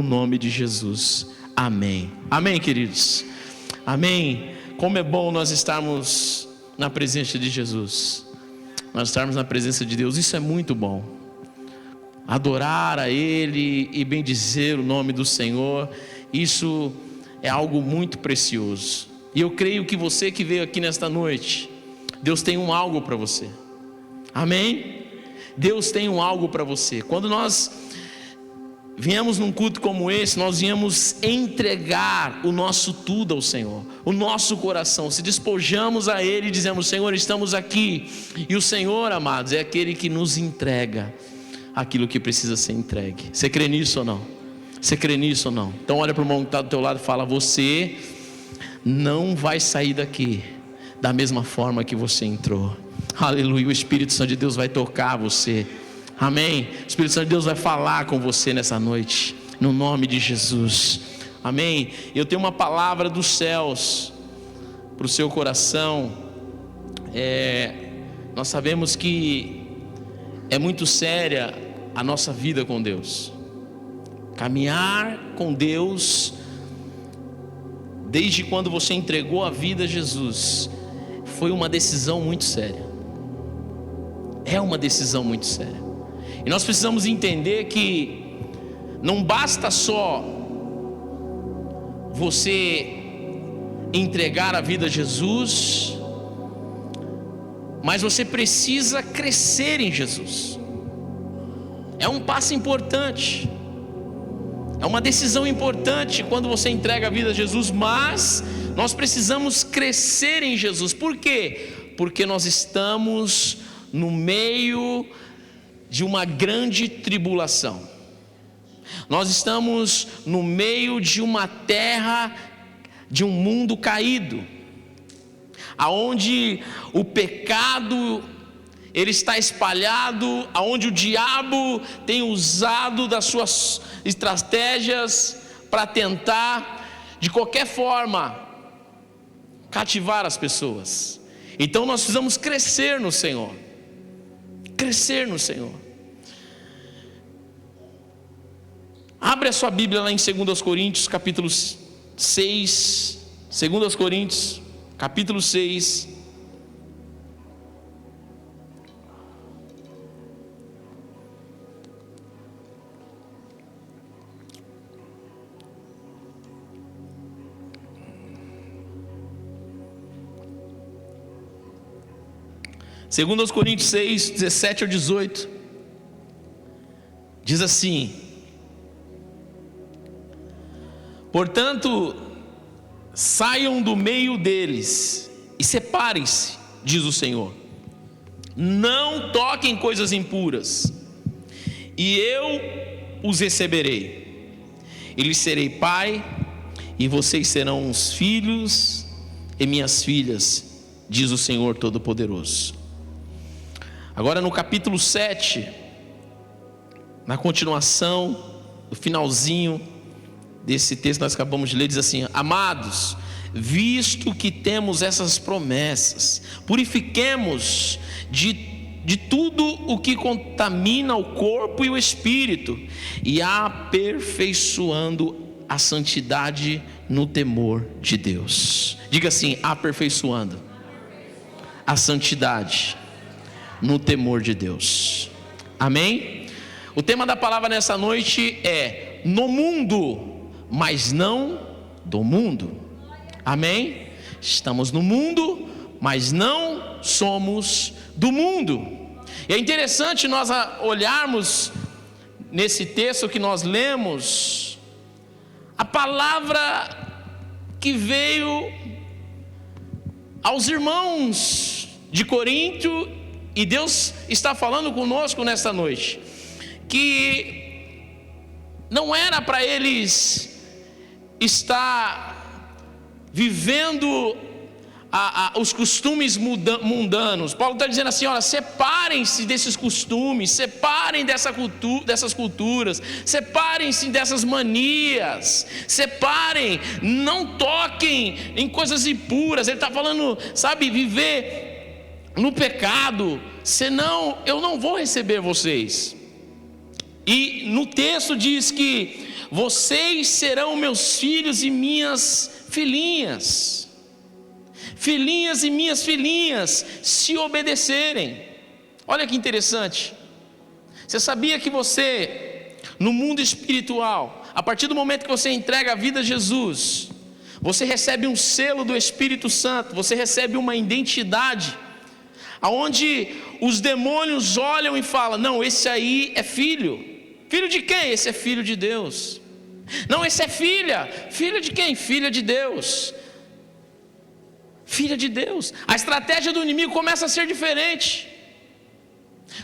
no nome de Jesus, amém. Amém, queridos, amém. Como é bom nós estarmos na presença de Jesus, nós estarmos na presença de Deus, isso é muito bom. Adorar a Ele e bendizer o nome do Senhor, isso é algo muito precioso. E eu creio que você que veio aqui nesta noite, Deus tem algo para você, amém? Deus tem algo para você. Quando nós viemos num culto como esse, nós viemos entregar o nosso tudo ao Senhor, o nosso coração, se despojamos a Ele e dizemos: Senhor, estamos aqui. E o Senhor, amados, é aquele que nos entrega aquilo que precisa ser entregue. Você crê nisso ou não? Você crê nisso ou não? Então olha para o irmão que está do teu lado e fala: você não vai sair daqui da mesma forma que você entrou. Aleluia, o Espírito Santo de Deus vai tocar você, amém? O Espírito Santo de Deus vai falar com você nessa noite, no nome de Jesus, amém? Eu tenho uma palavra dos céus para o seu coração. Nós sabemos que é muito séria a nossa vida com Deus. Caminhar com Deus, desde quando você entregou a vida a Jesus, foi uma decisão muito séria. É uma decisão muito séria. E nós precisamos entender que não basta só você entregar a vida a Jesus, mas você precisa crescer em Jesus. É um passo importante, é uma decisão importante quando você entrega a vida a Jesus, mas nós precisamos crescer em Jesus. Por quê? Porque nós estamos no meio de uma grande tribulação. Nós estamos no meio de uma terra, de um mundo caído, aonde o pecado ele está espalhado, aonde o diabo tem usado das suas estratégias para tentar de qualquer forma cativar as pessoas. Então nós precisamos crescer no Senhor. Crescer no Senhor. Abre a sua Bíblia lá em 2 Coríntios capítulo 6. 2 Coríntios capítulo 6. Segundo aos Coríntios 6, 17 ao 18, diz assim: portanto, saiam do meio deles e separem-se, diz o Senhor, não toquem coisas impuras, e eu os receberei, e lhes serei pai, e vocês serão os filhos e minhas filhas, diz o Senhor Todo-Poderoso. Agora no capítulo 7, na continuação, no finalzinho desse texto que nós acabamos de ler, diz assim: amados, visto que temos essas promessas, purifiquemos de tudo o que contamina o corpo e o espírito, e aperfeiçoando a santidade no temor de Deus. Diga assim: aperfeiçoando a santidade no temor de Deus. Amém? O tema da palavra nessa noite é: no mundo, mas não do mundo. Amém? Estamos no mundo, mas não somos do mundo. E é interessante nós olharmos nesse texto que nós lemos, a palavra que veio aos irmãos de Corinto. E Deus está falando conosco nesta noite, que não era para eles estar vivendo os costumes mundanos. Paulo está dizendo assim: olha, separem-se desses costumes, separem dessas culturas, separem-se dessas manias, separem, não toquem em coisas impuras. Ele está falando, sabe, viver no pecado, senão eu não vou receber vocês. E no texto diz que vocês serão meus filhos e minhas filhinhas. Filhinhas e minhas filhinhas, se obedecerem. Olha que interessante. Você sabia que você, no mundo espiritual, a partir do momento que você entrega a vida a Jesus, você recebe um selo do Espírito Santo, você recebe uma identidade, aonde os demônios olham e falam: não, esse aí é filho. Filho de quem? Esse é filho de Deus. Não, esse é filha. Filha de quem? Filha de Deus. Filha de Deus. A estratégia do inimigo começa a ser diferente.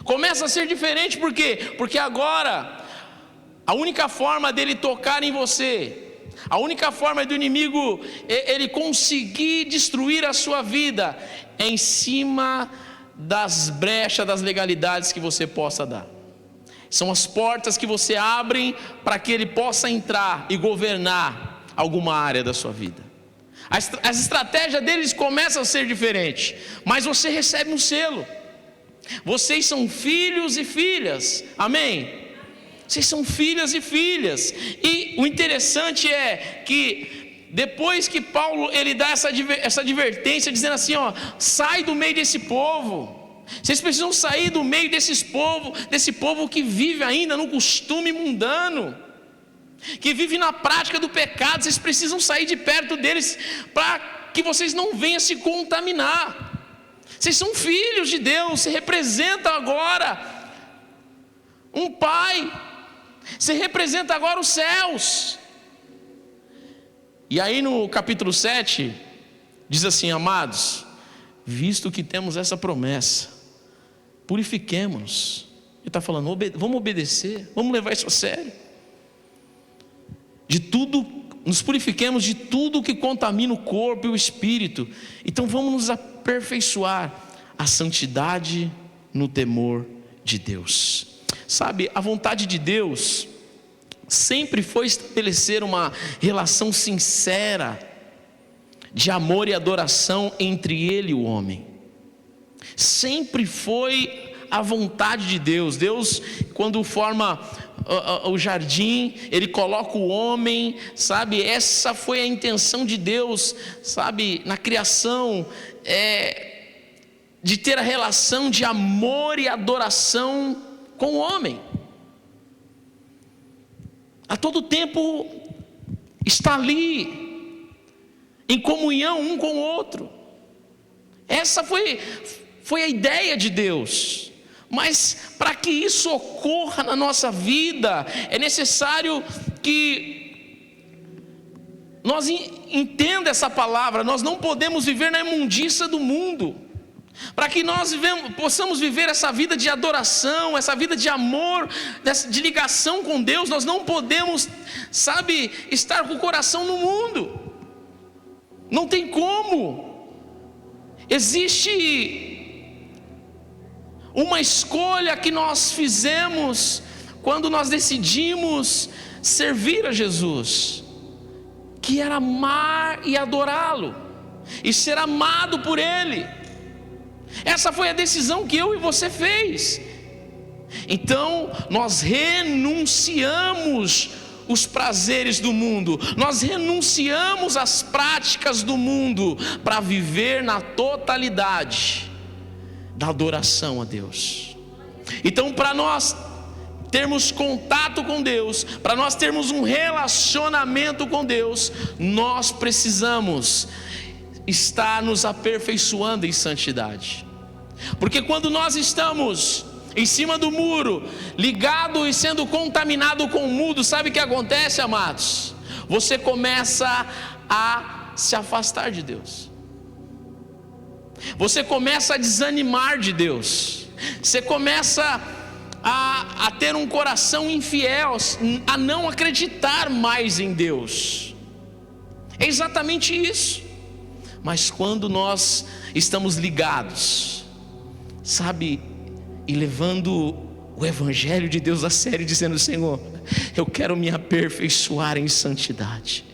Começa a ser diferente por quê? Porque agora a única forma dele tocar em você, a única forma do inimigo ele conseguir destruir a sua vida é em cima das brechas, das legalidades que você possa dar. São as portas que você abre para que ele possa entrar e governar alguma área da sua vida. As estratégias deles começam a ser diferentes, mas você recebe um selo. Vocês são filhos e filhas, amém? Vocês são filhas e filhas. E o interessante é que depois que Paulo ele dá essa advertência, dizendo assim, ó, sai do meio desse povo. Vocês precisam sair do meio desse povo que vive ainda no costume mundano, que vive na prática do pecado. Vocês precisam sair de perto deles para que vocês não venham se contaminar. Vocês são filhos de Deus, você representa agora um pai, você representa agora os céus. E aí no capítulo 7, diz assim: amados, visto que temos essa promessa, purifiquemo-nos. Ele está falando, vamos obedecer, vamos levar isso a sério. De tudo, nos purifiquemos de tudo que contamina o corpo e o espírito. Então vamos nos aperfeiçoar a santidade no temor de Deus. Sabe, a vontade de Deus sempre foi estabelecer uma relação sincera de amor e adoração entre Ele e o homem. Sempre foi a vontade de Deus. Deus, quando forma o jardim, Ele coloca o homem, sabe? Essa foi a intenção de Deus, sabe? Na criação, de ter a relação de amor e adoração com o homem. A todo tempo está ali, em comunhão um com o outro. Essa foi a ideia de Deus. Mas para que isso ocorra na nossa vida, é necessário que nós entenda essa palavra. Nós não podemos viver na imundícia do mundo. Para que nós possamos viver essa vida de adoração, essa vida de amor, de ligação com Deus, nós não podemos, sabe, estar com o coração no mundo. Não tem como. Existe uma escolha que nós fizemos quando nós decidimos servir a Jesus, que era amar e adorá-lo, e ser amado por Ele. Essa foi a decisão que eu e você fez. Então nós renunciamos os prazeres do mundo, nós renunciamos as práticas do mundo para viver na totalidade da adoração a Deus. Então, para nós termos contato com Deus, para nós termos um relacionamento com Deus, nós precisamos estar nos aperfeiçoando em santidade. Porque quando nós estamos em cima do muro, ligado e sendo contaminado com o mundo, sabe o que acontece, amados? Você começa a se afastar de Deus. Você começa a desanimar de Deus. Você começa a ter um coração infiel, a não acreditar mais em Deus. É exatamente isso. Mas quando nós estamos ligados, sabe, e levando o Evangelho de Deus a sério, dizendo: Senhor, eu quero me aperfeiçoar em santidade,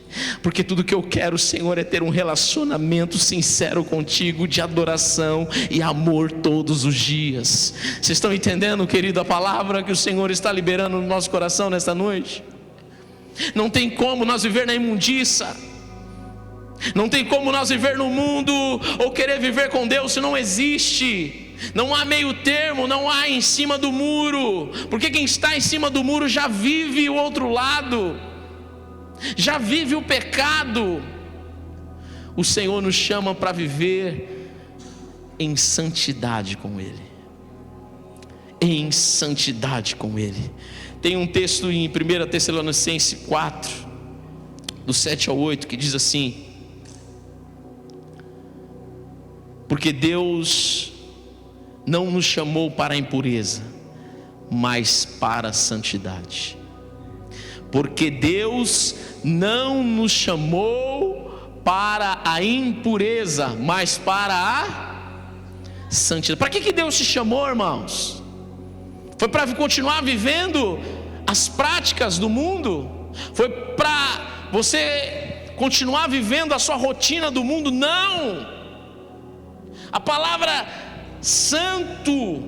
porque tudo que eu quero, Senhor, é ter um relacionamento sincero contigo, de adoração e amor todos os dias. Vocês estão entendendo, querido, a palavra que o Senhor está liberando no nosso coração nesta noite? Não tem como nós viver na imundícia, não tem como nós viver no mundo ou querer viver com Deus, se não existe. Não há meio termo, não há em cima do muro, porque quem está em cima do muro já vive o outro lado, já vive o pecado. O Senhor nos chama para viver em santidade com Ele, em santidade com Ele. Tem um texto em 1 Tessalonicenses 4, do 7 ao 8, que diz assim: porque Deus não nos chamou para a impureza, mas para a santidade. Porque Deus não nos chamou para a impureza, mas para a santidade. Para que Deus te chamou, irmãos? Foi para continuar vivendo as práticas do mundo? Foi para você continuar vivendo a sua rotina do mundo? Não! A palavra santo,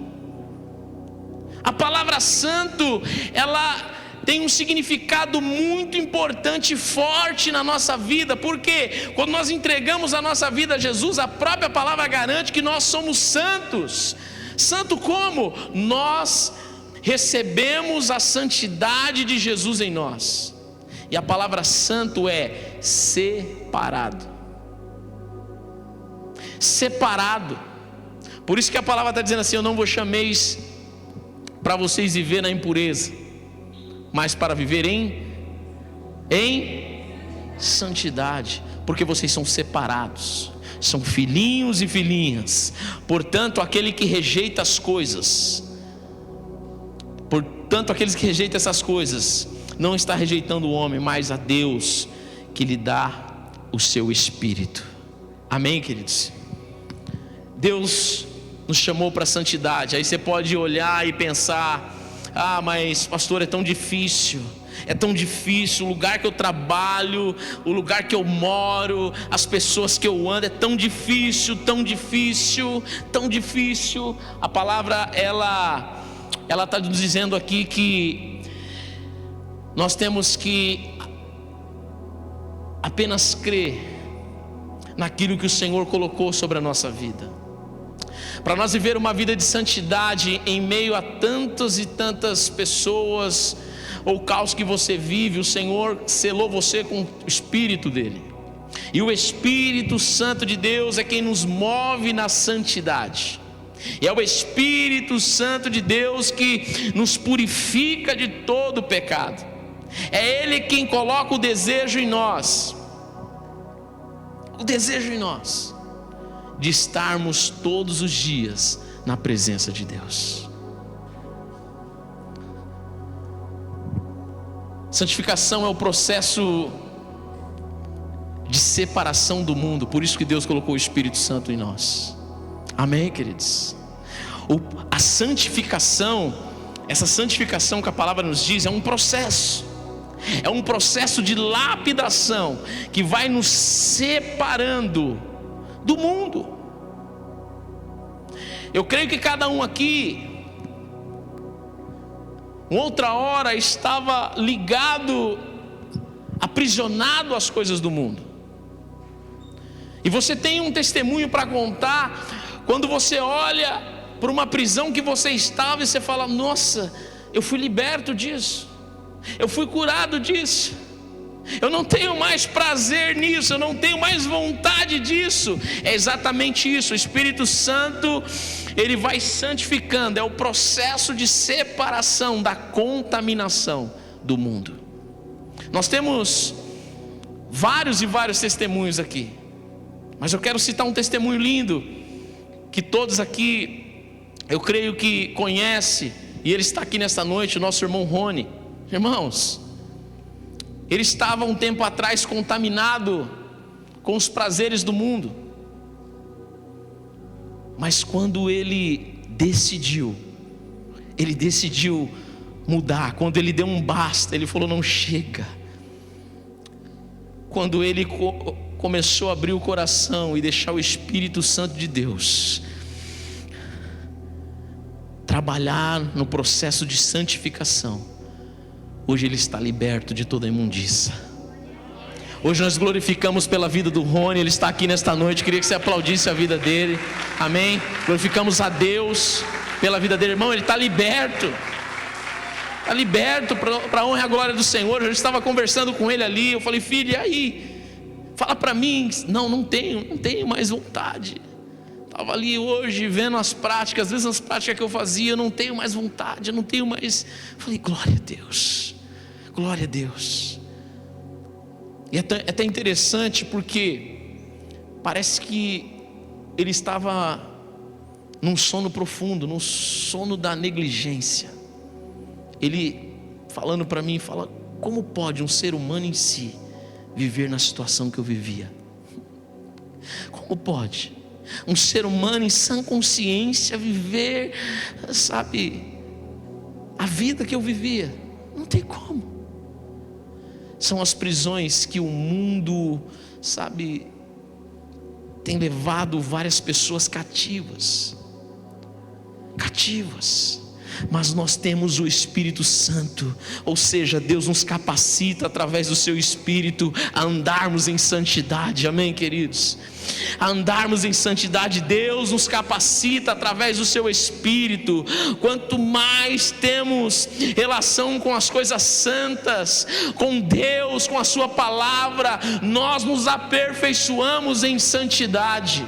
a palavra santo, ela tem um significado muito importante e forte na nossa vida, porque quando nós entregamos a nossa vida a Jesus, a própria palavra garante que nós somos santos. Santo como? Nós recebemos a santidade de Jesus em nós, e a palavra santo é separado. Separado. Por isso que a palavra está dizendo assim: eu não vos chameis para vocês viver na impureza, mas para viver em santidade, porque vocês são separados, são filhinhos e filhinhas. Portanto, aquele que rejeita as coisas, aqueles que rejeitam essas coisas, não está rejeitando o homem, mas a Deus, que lhe dá o seu Espírito. Amém, queridos? Deus nos chamou para a santidade. Aí você pode olhar e pensar: ah, mas pastor, é tão difícil, o lugar que eu trabalho, o lugar que eu moro, as pessoas que eu ando, é tão difícil. A palavra, ela está nos dizendo aqui que nós temos que apenas crer naquilo que o Senhor colocou sobre a nossa vida. Para nós viver uma vida de santidade em meio a tantas e tantas pessoas, ou caos que você vive, o Senhor selou você com o Espírito dele, e o Espírito Santo de Deus é quem nos move na santidade. E é o Espírito Santo de Deus que nos purifica de todo o pecado. É Ele quem coloca o desejo em nós, de estarmos todos os dias na presença de Deus. Santificação é o processo de separação do mundo. Por isso que Deus colocou o Espírito Santo em nós. Amém, queridos? A santificação, essa santificação que a palavra nos diz, é um processo de lapidação que vai nos separando do mundo. Eu creio que cada um aqui, outra hora, estava ligado, aprisionado às coisas do mundo. E você tem um testemunho para contar, quando você olha para uma prisão que você estava e você fala: nossa, eu fui liberto disso, eu fui curado disso, eu não tenho mais prazer nisso, eu não tenho mais vontade disso. É exatamente isso. O Espírito Santo, ele vai santificando. É o processo de separação da contaminação do mundo. Nós temos vários e vários testemunhos aqui, mas eu quero citar um testemunho lindo que todos aqui, eu creio que conhece, e ele está aqui nesta noite, o nosso irmão Rony. Irmãos, ele estava um tempo atrás contaminado com os prazeres do mundo, mas quando ele decidiu mudar, quando ele deu um basta, ele falou: não chega. quando ele começou a abrir o coração e deixar o Espírito Santo de Deus trabalhar no processo de santificação, hoje ele está liberto de toda a imundícia. Hoje nós glorificamos pela vida do Rony, ele está aqui nesta noite, queria que você aplaudisse a vida dele, amém? Glorificamos a Deus pela vida dele, irmão, ele está liberto para a honra e a glória do Senhor. Eu estava conversando com ele ali, eu falei: filho, e aí? Fala para mim. Não tenho mais vontade. Estava ali hoje vendo as práticas, às vezes as práticas que eu fazia, eu não tenho mais vontade, eu não tenho mais. Falei: glória a Deus, glória a Deus. E é até interessante porque parece que ele estava num sono profundo, num sono da negligência. Ele falando para mim, fala: como pode um ser humano em si viver na situação que eu vivia? Como pode um ser humano em sã consciência viver, sabe, a vida que eu vivia? Não tem como. São as prisões que o mundo, sabe, tem levado várias pessoas cativas. Mas nós temos o Espírito Santo, ou seja, Deus nos capacita através do seu Espírito a andarmos em santidade, amém, queridos? A andarmos em santidade. Deus nos capacita através do seu Espírito. Quanto mais temos relação com as coisas santas, com Deus, com a sua palavra, nós nos aperfeiçoamos em santidade.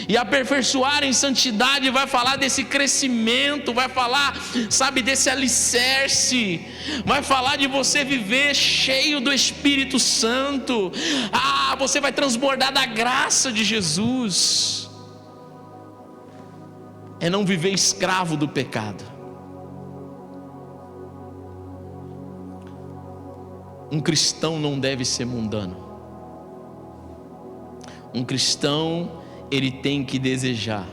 E aperfeiçoar em santidade vai falar desse crescimento, vai falar, sabe, desse alicerce, vai falar de você viver cheio do Espírito Santo. Você vai transbordar da graça de Jesus. É não viver escravo do pecado. Um cristão não deve ser mundano. Um cristão, ele tem que desejar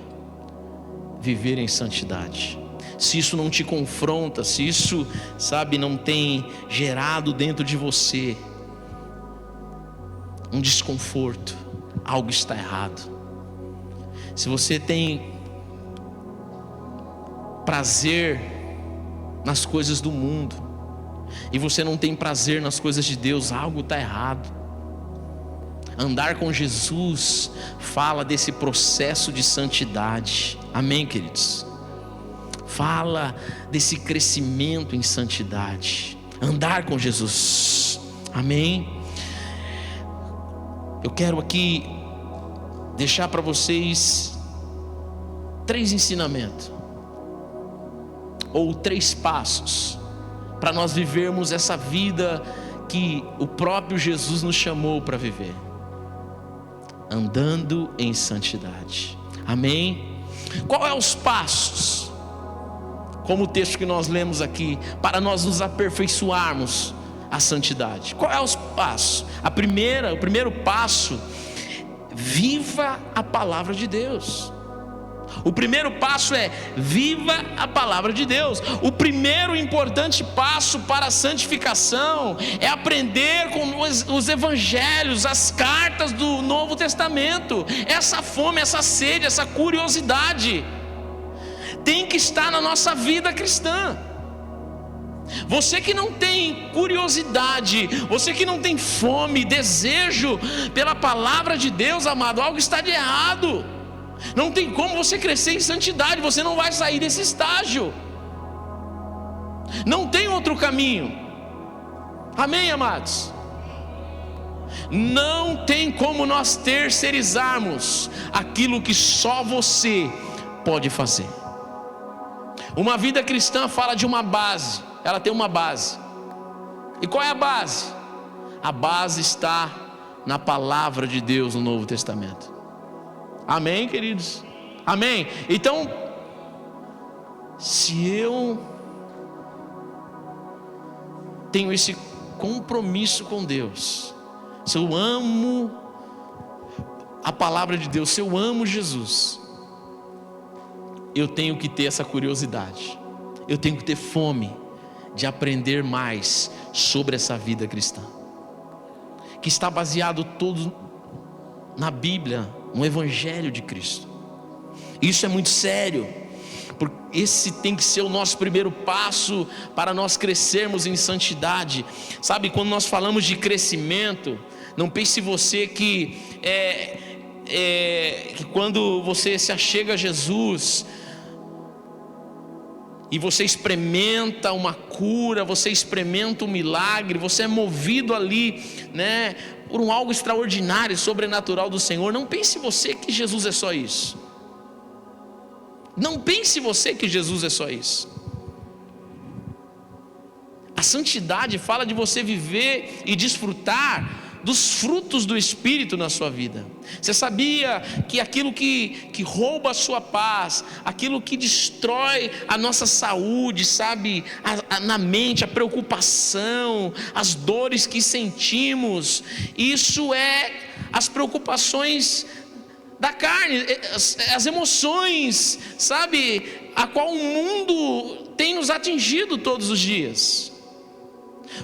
viver em santidade. Se isso não te confronta, se isso, sabe, não tem gerado dentro de você um desconforto, algo está errado. Se você tem prazer nas coisas do mundo e você não tem prazer nas coisas de Deus, algo está errado. Andar com Jesus fala desse processo de santidade, amém, queridos? Fala desse crescimento em santidade, andar com Jesus, amém? Eu quero aqui deixar para vocês 3 ensinamentos, ou 3 passos, para nós vivermos essa vida que o próprio Jesus nos chamou para viver. Andando em santidade, amém? Qual é os passos, como o texto que nós lemos aqui, para nós nos aperfeiçoarmos a santidade? Qual é os passos? O primeiro passo: viva a palavra de Deus. O primeiro passo é: viva a palavra de Deus. O primeiro importante passo para a santificação é aprender com os evangelhos, as cartas do Novo Testamento. Essa fome, essa sede, essa curiosidade tem que estar na nossa vida cristã. Você que não tem curiosidade, você que não tem fome, desejo pela palavra de Deus, amado, algo está de errado. Não tem como você crescer em santidade, você não vai sair desse estágio. Não tem outro caminho. Amém, amados? Não tem como nós terceirizarmos aquilo que só você pode fazer. Uma vida cristã fala de uma base, ela tem uma base. E qual é a base? A base está na palavra de Deus no Novo Testamento. Amém, queridos? Amém? Então, se eu tenho esse compromisso com Deus, se eu amo a palavra de Deus, se eu amo Jesus, eu tenho que ter essa curiosidade, eu tenho que ter fome de aprender mais sobre essa vida cristã. que está baseado todo na Bíblia, no Evangelho de Cristo. Isso é muito sério, porque esse tem que ser o nosso primeiro passo para nós crescermos em santidade. Sabe, quando nós falamos de crescimento, não pense você que quando você se achega a Jesus e você experimenta uma cura, você experimenta um milagre, você é movido ali, né, por algo extraordinário, sobrenatural do Senhor. Não pense você que Jesus é só isso. Não pense você que Jesus é só isso. A santidade fala de você viver e desfrutar dos frutos do Espírito na sua vida. Você sabia que aquilo que rouba a sua paz, aquilo que destrói a nossa saúde, sabe, na mente, a preocupação, as dores que sentimos, isso é as preocupações da carne, as emoções, sabe, a qual o mundo tem nos atingido todos os dias.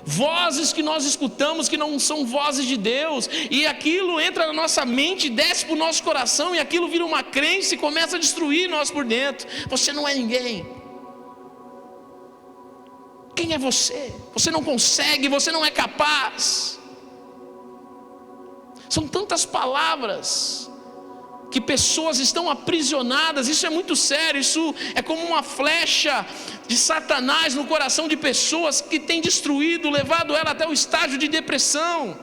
Vozes que nós escutamos que não são vozes de Deus, e aquilo entra na nossa mente, desce para o nosso coração, e aquilo vira uma crença e começa a destruir nós por dentro. Você não é ninguém. Quem é você? Você não consegue, você não é capaz. São tantas palavras que pessoas estão aprisionadas. Isso é muito sério. Isso é como uma flecha de Satanás no coração de pessoas que tem destruído, levado ela até o estágio de depressão.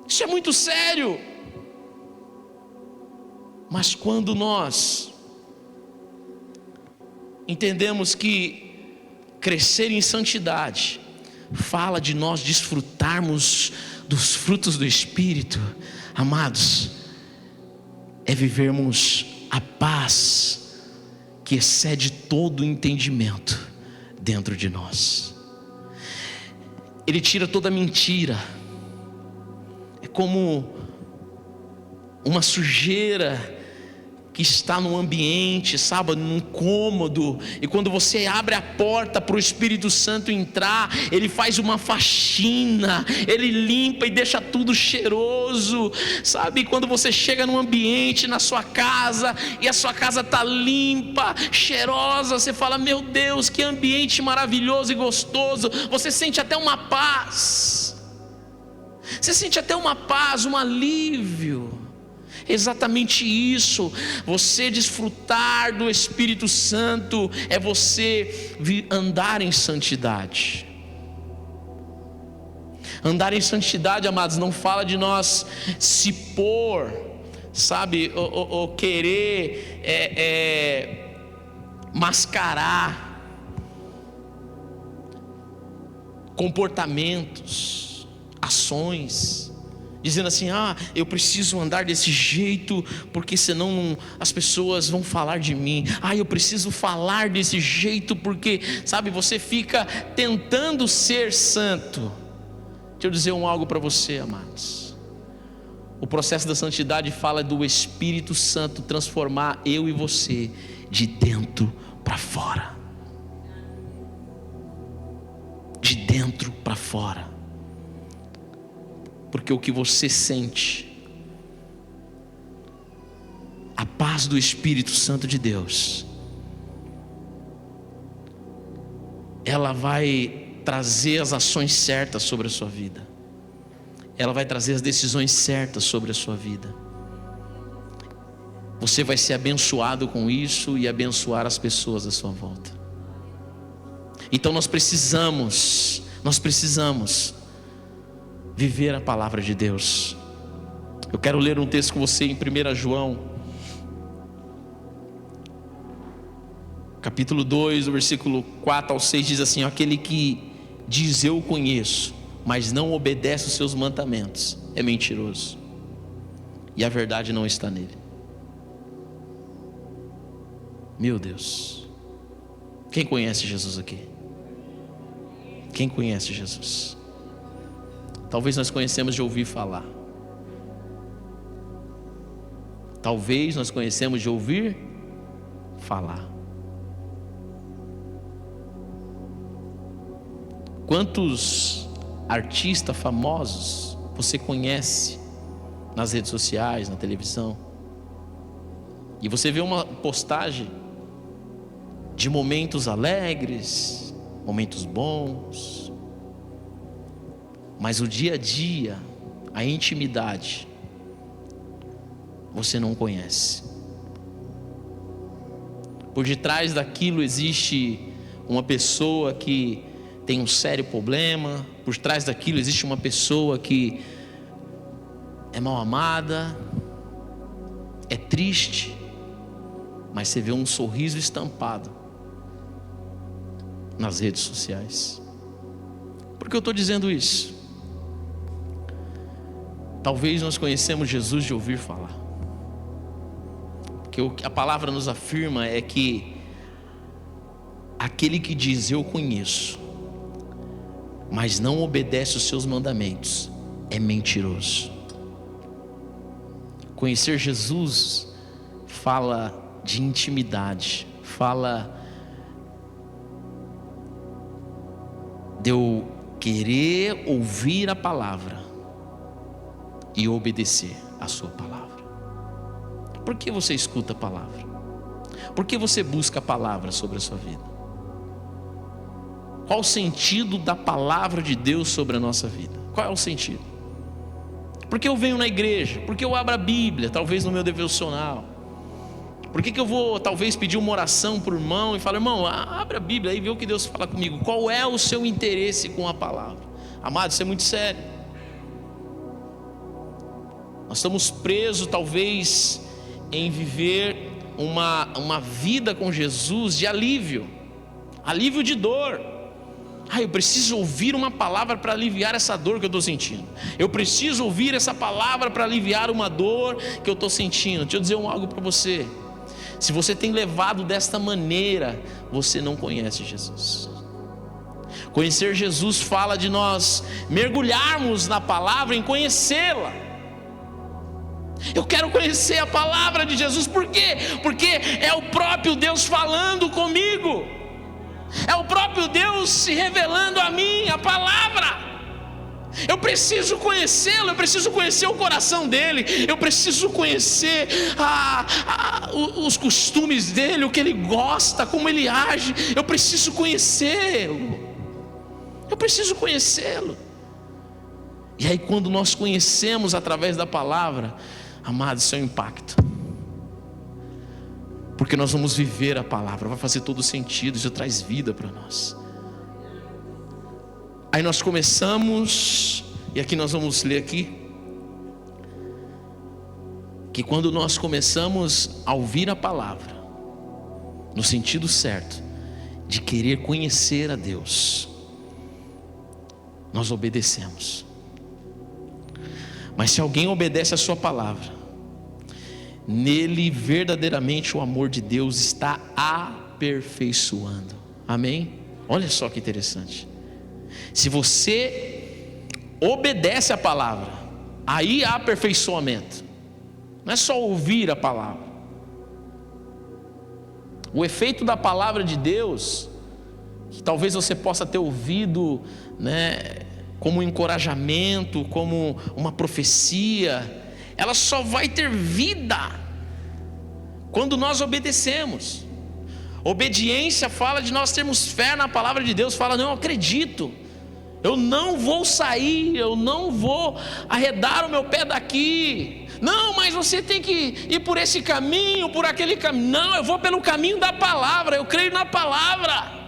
Isso é muito sério. Mas quando nós entendemos que crescer em santidade fala de nós desfrutarmos dos frutos do Espírito, amados, é vivermos a paz que excede todo o entendimento dentro de nós. Ele tira toda mentira. É como uma sujeira que está no ambiente, sabe, num cômodo, e quando você abre a porta para o Espírito Santo entrar, ele faz uma faxina, ele limpa e deixa tudo cheiroso, sabe, quando você chega num ambiente, na sua casa, e a sua casa está limpa, cheirosa, você fala, meu Deus, que ambiente maravilhoso e gostoso, você sente até uma paz, você sente até uma paz, um alívio. Exatamente isso, você desfrutar do Espírito Santo é você andar em santidade. Andar em santidade, amados, não fala de nós se pôr, sabe, ou querer mascarar comportamentos, ações, dizendo assim, eu preciso andar desse jeito, porque senão as pessoas vão falar de mim. Eu preciso falar desse jeito, porque, sabe, você fica tentando ser santo. Deixa eu dizer algo para você, amados. O processo da santidade fala do Espírito Santo transformar eu e você de dentro para fora. De dentro para fora. Porque o que você sente, a paz do Espírito Santo de Deus, ela vai trazer as ações certas sobre a sua vida. Ela vai trazer as decisões certas sobre a sua vida. Você vai ser abençoado com isso e abençoar as pessoas à sua volta. Então nós precisamos viver a palavra de Deus. Eu quero ler um texto com você em 1 João capítulo 2, o versículo 4 ao 6 diz assim: aquele que diz eu o conheço, mas não obedece os seus mandamentos, é mentiroso, e a verdade não está nele. Meu Deus, quem conhece Jesus aqui? Quem conhece Jesus? Talvez nós conhecemos de ouvir falar. Talvez nós conhecemos de ouvir falar. Quantos artistas famosos você conhece nas redes sociais, na televisão, e você vê uma postagem de momentos alegres, momentos bons, mas o dia a dia, a intimidade, você não conhece. Por detrás daquilo existe uma pessoa que tem um sério problema, por trás daquilo existe uma pessoa que é mal amada, é triste, mas você vê um sorriso estampado nas redes sociais. Por que eu estou dizendo isso? Talvez nós conhecemos Jesus de ouvir falar, porque o que a palavra nos afirma é que aquele que diz eu conheço, mas não obedece os seus mandamentos, é mentiroso. Conhecer Jesus fala de intimidade, fala de eu querer ouvir a palavra e obedecer a sua palavra. Por que você escuta a palavra? Por que você busca a palavra sobre a sua vida? Qual o sentido da palavra de Deus sobre a nossa vida? Qual é o sentido? Porque eu venho na igreja? Porque eu abro a Bíblia, talvez no meu devocional? Por que eu vou talvez pedir uma oração para o irmão e falar: irmão, abre a Bíblia aí e vê o que Deus fala comigo? Qual é o seu interesse com a palavra? Amado, isso é muito sério. Nós estamos presos talvez em viver uma vida com Jesus de alívio de dor. Eu preciso ouvir uma palavra para aliviar essa dor que eu estou sentindo. Eu preciso ouvir essa palavra para aliviar uma dor que eu estou sentindo. Deixa eu dizer algo para você. Se você tem levado desta maneira, você não conhece Jesus. Conhecer Jesus fala de nós mergulharmos na palavra, em conhecê-la. Eu quero conhecer a palavra de Jesus. Por quê? Porque é o próprio Deus falando comigo. É o próprio Deus se revelando a mim, a palavra. Eu preciso conhecê-lo, eu preciso conhecer o coração dele, eu preciso conhecer os costumes dele, o que ele gosta, como ele age. Eu preciso conhecê-lo. E aí, quando nós conhecemos através da palavra, amado, isso é um impacto. Porque nós vamos viver a palavra, vai fazer todo sentido, isso traz vida para nós. Aí nós começamos, e aqui nós vamos ler aqui, que quando nós começamos a ouvir a palavra, no sentido certo, de querer conhecer a Deus, nós obedecemos. Mas se alguém obedece a sua palavra, nele verdadeiramente o amor de Deus está aperfeiçoando. Amém? Olha só que interessante. Se você obedece a palavra, aí há aperfeiçoamento. Não é só ouvir a palavra. O efeito da palavra de Deus, que talvez você possa ter ouvido, como um encorajamento, como uma profecia, ela só vai ter vida quando nós obedecemos. Obediência fala de nós termos fé na palavra de Deus. Fala: não, eu acredito, eu não vou sair, eu não vou arredar o meu pé daqui. Não, mas você tem que ir por esse caminho, por aquele caminho. Não, eu vou pelo caminho da palavra, eu creio na palavra.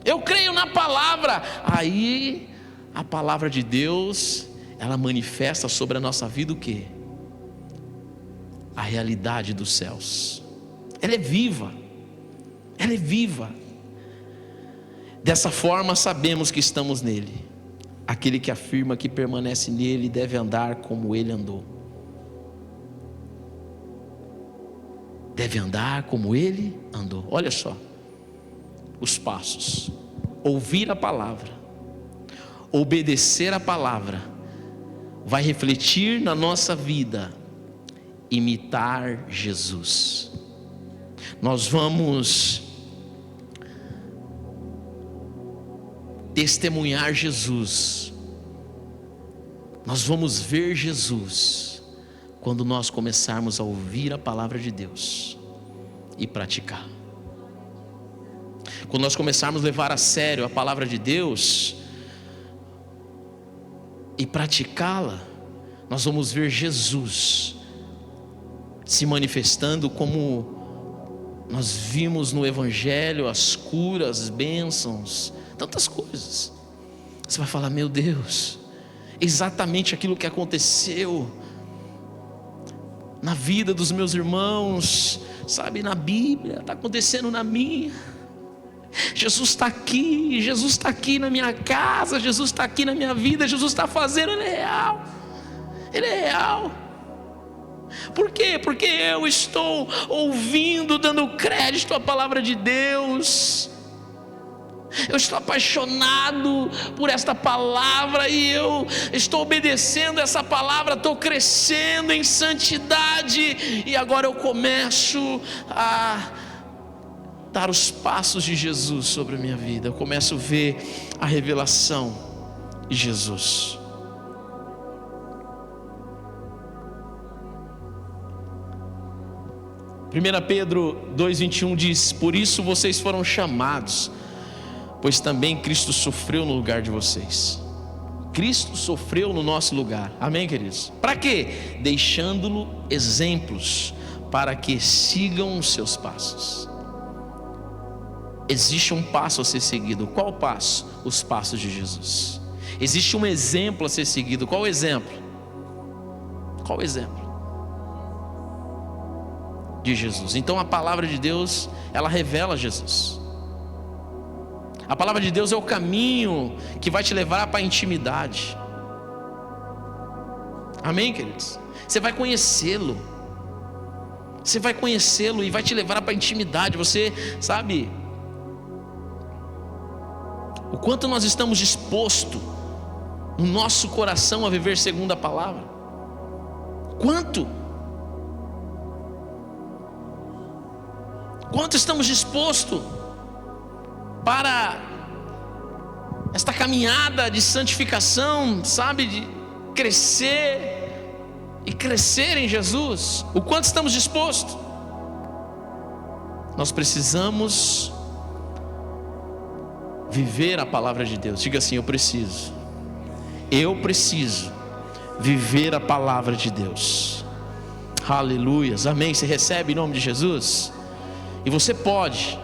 Eu creio na palavra. Aí a palavra de Deus, ela manifesta sobre a nossa vida o quê? A realidade dos céus. Ela é viva. Ela é viva. Dessa forma sabemos que estamos nele. Aquele que afirma que permanece nele deve andar como ele andou. Deve andar como ele andou. Olha só os passos: ouvir a palavra, obedecer a palavra, vai refletir na nossa vida, imitar Jesus. Nós vamos testemunhar Jesus. Nós vamos ver Jesus quando nós começarmos a ouvir a palavra de Deus e praticar. Quando nós começarmos a levar a sério a palavra de Deus e praticá-la, nós vamos ver Jesus se manifestando como nós vimos no Evangelho, as curas, as bênçãos, tantas coisas. Você vai falar: meu Deus, exatamente aquilo que aconteceu na vida dos meus irmãos, sabe, na Bíblia, está acontecendo na minha. Jesus está aqui na minha casa, Jesus está aqui na minha vida, Jesus está fazendo, Ele é real, Ele é real. Por quê? Porque eu estou ouvindo, dando crédito à palavra de Deus. Eu estou apaixonado por esta palavra e eu estou obedecendo essa palavra, estou crescendo em santidade, e agora eu começo a dar os passos de Jesus sobre a minha vida. Eu começo a ver a revelação de Jesus. Primeira Pedro 2:21 diz: por isso vocês foram chamados, pois também Cristo sofreu no lugar de vocês. Cristo sofreu no nosso lugar, amém, queridos? Para quê? Deixando-nos exemplos, para que sigam os seus passos. Existe um passo a ser seguido. Qual passo? Os passos de Jesus. Existe um exemplo a ser seguido. Qual o exemplo? Qual o exemplo? De Jesus. Então a palavra de Deus, ela revela Jesus. A palavra de Deus é o caminho que vai te levar para a intimidade. Amém, queridos? Você vai conhecê-lo. Você vai conhecê-lo e vai te levar para a intimidade. Você sabe o quanto nós estamos dispostos no nosso coração a viver segundo a palavra. Quanto estamos dispostos para esta caminhada de santificação, sabe, de crescer e crescer em Jesus. O quanto estamos dispostos? Nós precisamos viver a palavra de Deus. Diga assim: eu preciso viver a palavra de Deus. Aleluias, amém. Você recebe em nome de Jesus? E você pode,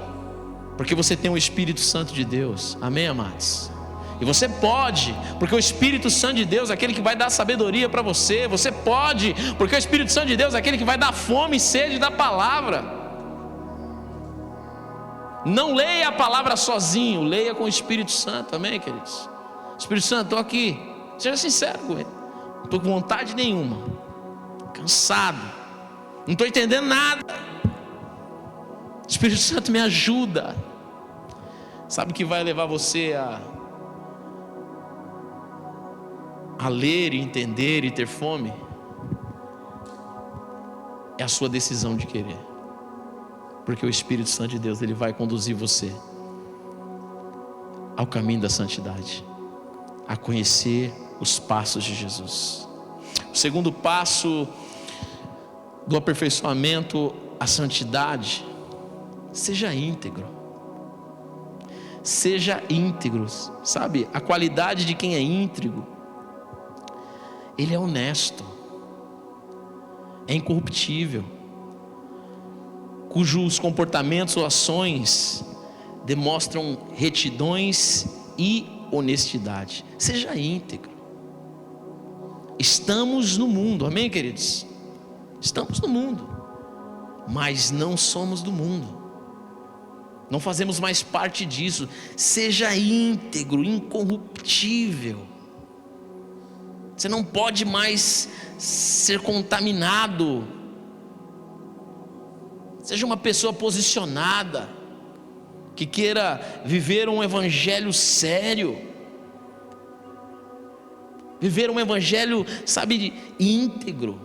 porque você tem o Espírito Santo de Deus, amém, amados? E você pode, porque o Espírito Santo de Deus é aquele que vai dar sabedoria para você. Você pode, porque o Espírito Santo de Deus é aquele que vai dar fome e sede da palavra. Não leia a palavra sozinho, leia com o Espírito Santo, amém, queridos? Espírito Santo, estou aqui, seja sincero com Ele. Não estou com vontade nenhuma, cansado, não estou entendendo nada. Espírito Santo, me ajuda. Sabe o que vai levar você a ler e entender e ter fome? É a sua decisão de querer. Porque o Espírito Santo de Deus, ele vai conduzir você ao caminho da santidade, a conhecer os passos de Jesus. O segundo passo do aperfeiçoamento à santidade: seja íntegro. Seja íntegro. Sabe, a qualidade de quem é íntegro, ele é honesto, é incorruptível, cujos comportamentos ou ações demonstram retidões e honestidade. Seja íntegro. Estamos no mundo, amém, queridos? Estamos no mundo, mas não somos do mundo. Não fazemos mais parte disso. Seja íntegro, incorruptível. Você não pode mais ser contaminado. Seja uma pessoa posicionada, que queira viver um evangelho sério, viver um evangelho, sabe, íntegro.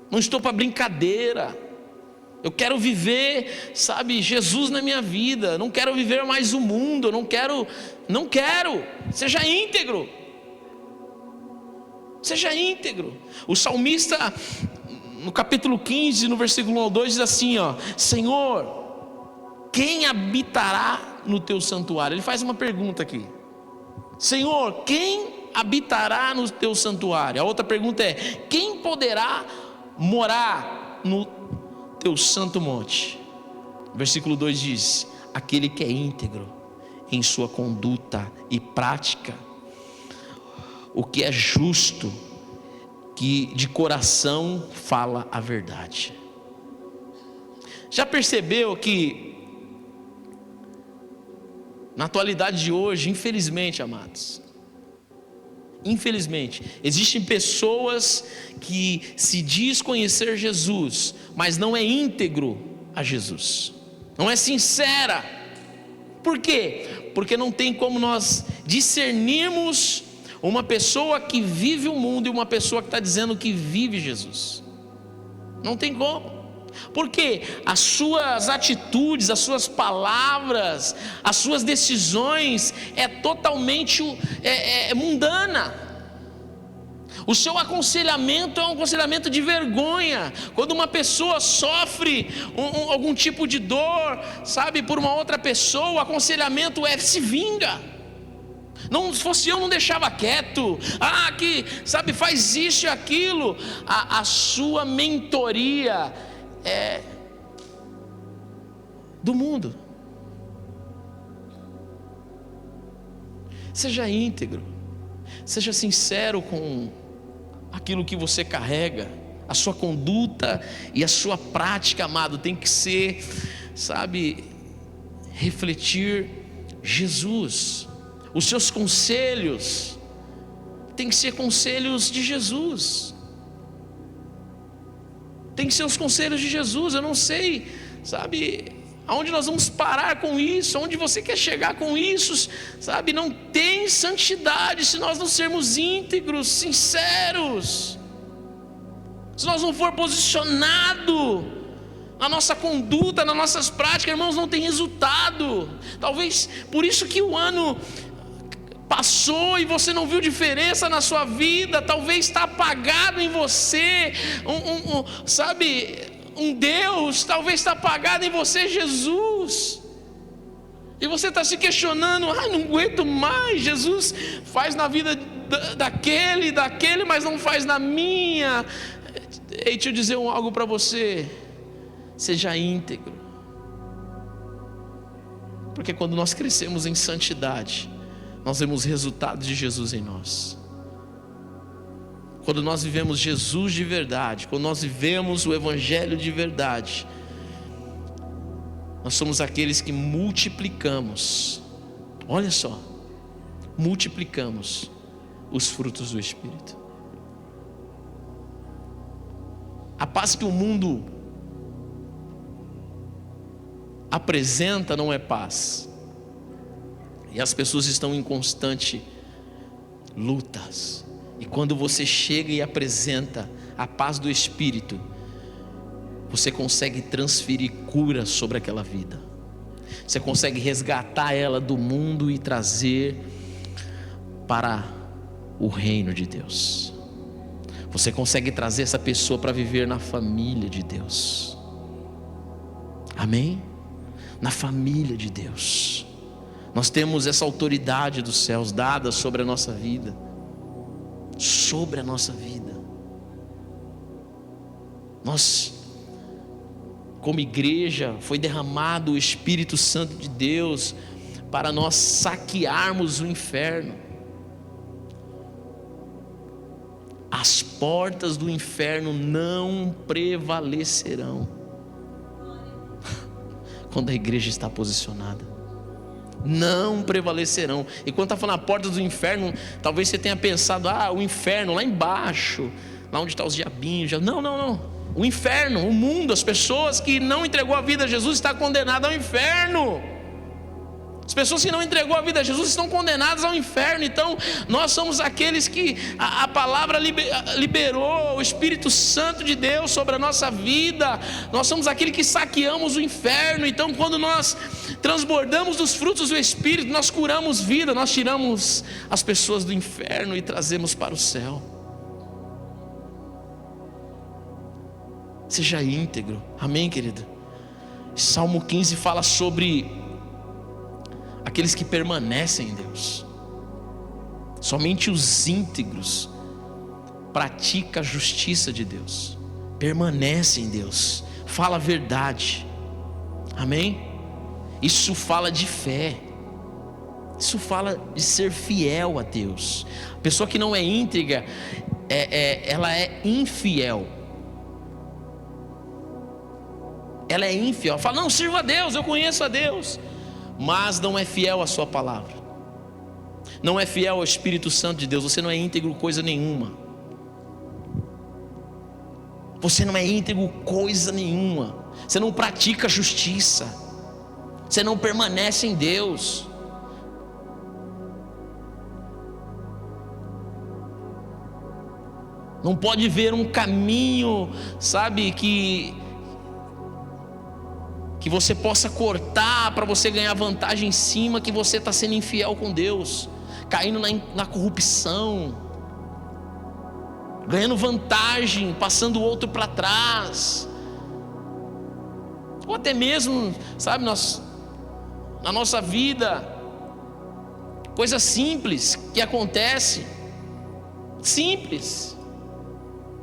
Não estou para brincadeira. Eu quero viver, sabe, Jesus na minha vida. Não quero viver mais o mundo. Não quero. Seja íntegro. Seja íntegro. O salmista, no capítulo 15, no versículo 1 ao 2, diz assim, ó: Senhor, quem habitará no teu santuário? Ele faz uma pergunta aqui: Senhor, quem habitará no teu santuário? A outra pergunta é: quem poderá morar no teu santo monte? Versículo 2 diz: aquele que é íntegro em sua conduta e prática, o que é justo, que de coração fala a verdade. Já percebeu que na atualidade de hoje, infelizmente, amados, infelizmente, existem pessoas que se diz conhecer Jesus, mas não é íntegro a Jesus, não é sincera. Por quê? Porque não tem como nós discernirmos uma pessoa que vive o mundo e uma pessoa que está dizendo que vive Jesus. Não tem como. Porque as suas atitudes, as suas palavras, as suas decisões é totalmente mundana. O seu aconselhamento é um aconselhamento de vergonha. Quando uma pessoa sofre algum tipo de dor, sabe, por uma outra pessoa, o aconselhamento é: se vinga. Não, se fosse eu, não deixava quieto. Que, sabe, faz isso e aquilo. A sua mentoria é do mundo. Seja íntegro, seja sincero com aquilo que você carrega. A sua conduta e a sua prática, amado, tem que ser, sabe, refletir Jesus. Os seus conselhos tem que ser conselhos de Jesus. Tem que ser os conselhos de Jesus. Eu não sei, sabe, aonde nós vamos parar com isso, aonde você quer chegar com isso, sabe? Não tem santidade se nós não sermos íntegros, sinceros, se nós não for posicionado na nossa conduta, nas nossas práticas, irmãos, não tem resultado. Talvez por isso que o ano passou e você não viu diferença na sua vida. Talvez está apagado em você um Deus, talvez está apagado em você Jesus, e você está se questionando: não aguento mais, Jesus faz na vida daquele, mas não faz na minha. Ei, deixa eu dizer algo para você: seja íntegro, porque quando nós crescemos em santidade, nós vemos resultados de Jesus em nós. Quando nós vivemos Jesus de verdade, quando nós vivemos o Evangelho de verdade, nós somos aqueles que multiplicamos, olha só, multiplicamos os frutos do Espírito. A paz que o mundo apresenta não é paz, e as pessoas estão em constante lutas. E quando você chega e apresenta a paz do Espírito, você consegue transferir cura sobre aquela vida. Você consegue resgatar ela do mundo e trazer para o reino de Deus. Você consegue trazer essa pessoa para viver na família de Deus. Amém? Na família de Deus. Nós temos essa autoridade dos céus dada sobre a nossa vida. Sobre a nossa vida. Nós, como igreja, foi derramado o Espírito Santo de Deus para nós saquearmos o inferno. As portas do inferno não prevalecerão quando a igreja está posicionada. Não prevalecerão. E quando está falando a porta do inferno, talvez você tenha pensado: o inferno lá embaixo, lá onde estão os diabinhos. Não. O inferno, o mundo, as pessoas que não entregou a vida a Jesus está condenado ao inferno. As pessoas que não entregou a vida a Jesus estão condenadas ao inferno. Então nós somos aqueles que a palavra liberou o Espírito Santo de Deus sobre a nossa vida. Nós somos aqueles que saqueamos o inferno. Então quando nós transbordamos dos frutos do Espírito, nós curamos vida, nós tiramos as pessoas do inferno e trazemos para o céu. Seja íntegro, amém, querido? Salmo 15 fala sobre aqueles que permanecem em Deus. Somente os íntegros praticam a justiça de Deus, permanecem em Deus, fala a verdade, amém? Isso fala de fé, isso fala de ser fiel a Deus. A pessoa que não é íntegra, ela é infiel. Ela é infiel, fala, não, sirvo a Deus, eu conheço a Deus, mas não é fiel à sua palavra, não é fiel ao Espírito Santo de Deus. Você não é íntegro coisa nenhuma. Você não é íntegro coisa nenhuma. Você não pratica justiça, você não permanece em Deus. Não pode ver um caminho, sabe, que você possa cortar para você ganhar vantagem em cima, que você está sendo infiel com Deus, caindo na corrupção, ganhando vantagem, passando o outro para trás, ou até mesmo, sabe, na nossa vida, coisa simples que acontece, simples,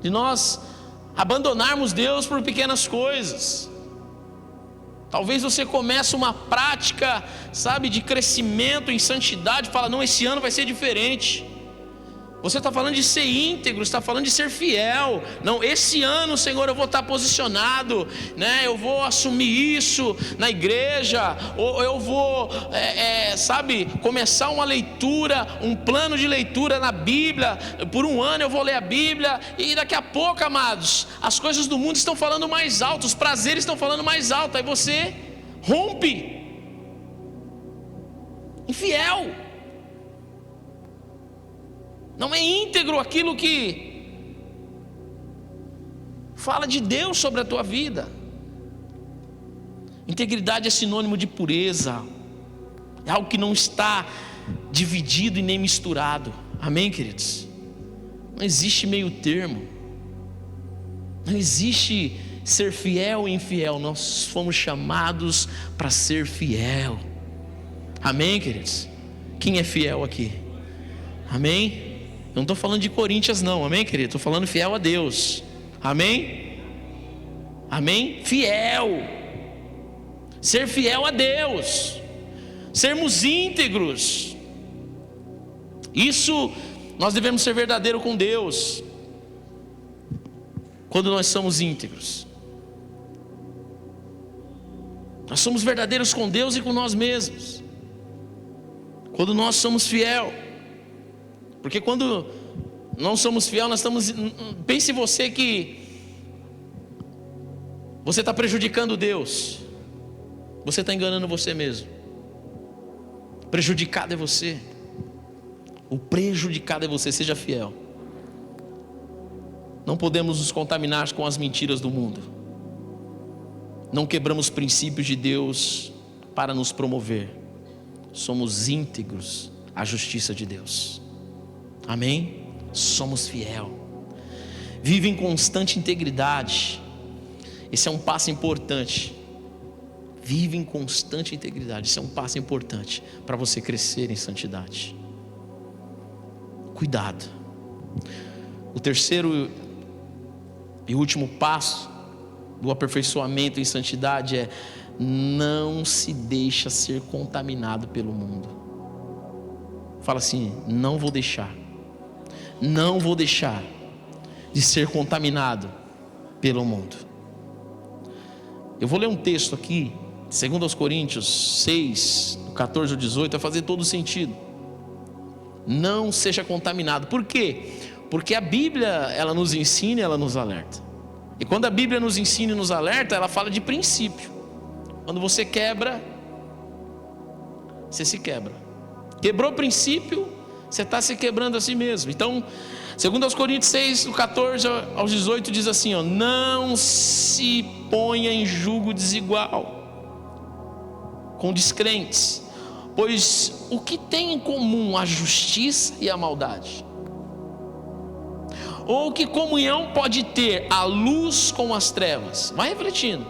de nós abandonarmos Deus por pequenas coisas. Talvez você comece uma prática, sabe, de crescimento em santidade, fala, não, esse ano vai ser diferente. Você está falando de ser íntegro, está falando de ser fiel. Não, esse ano, Senhor, eu vou estar posicionado, né? Eu vou assumir isso na igreja, ou eu vou, sabe, começar uma leitura, um plano de leitura na Bíblia. Por um ano eu vou ler a Bíblia, e daqui a pouco, amados, as coisas do mundo estão falando mais alto, os prazeres estão falando mais alto, aí você rompe, infiel. Não é íntegro aquilo que fala de Deus sobre a tua vida. Integridade é sinônimo de pureza, é algo que não está dividido e nem misturado, amém, queridos? Não existe meio termo, não existe ser fiel e infiel. Nós fomos chamados para ser fiel, amém, queridos? Quem é fiel aqui? Amém? Eu não estou falando de Coríntios não, amém, querido? Estou falando fiel a Deus, amém? Amém? Fiel, ser fiel a Deus, sermos íntegros. Isso, nós devemos ser verdadeiros com Deus, quando nós somos íntegros. Nós somos verdadeiros com Deus e com nós mesmos, quando nós somos fiel. Porque quando não somos fiel, nós estamos... Pense você que você está prejudicando Deus, você está enganando você mesmo. Prejudicado é você, o prejudicado é você. Seja fiel. Não podemos nos contaminar com as mentiras do mundo. Não quebramos princípios de Deus para nos promover. Somos íntegros à justiça de Deus, amém? Somos fiel, vive em constante integridade. Esse é um passo importante. Vive em constante integridade. Esse é um passo importante para você crescer em santidade. Cuidado. O terceiro e último passo do aperfeiçoamento em santidade é: não se deixa ser contaminado pelo mundo. Fala assim: não vou deixar de ser contaminado pelo mundo. Eu vou ler um texto aqui, 2 Coríntios 6, 14 ao 18, vai fazer todo sentido. Não seja contaminado. Por quê? Porque a Bíblia, ela nos ensina e ela nos alerta. E quando a Bíblia nos ensina e nos alerta, ela fala de princípio. Quando você quebra, você se quebra. Quebrou o princípio, você está se quebrando a si mesmo. Então, segundo aos Coríntios 6, do 14 aos 18, diz assim, ó: não se ponha em julgo desigual com descrentes, pois o que tem em comum a justiça e a maldade? Ou que comunhão pode ter a luz com as trevas? Vai refletindo.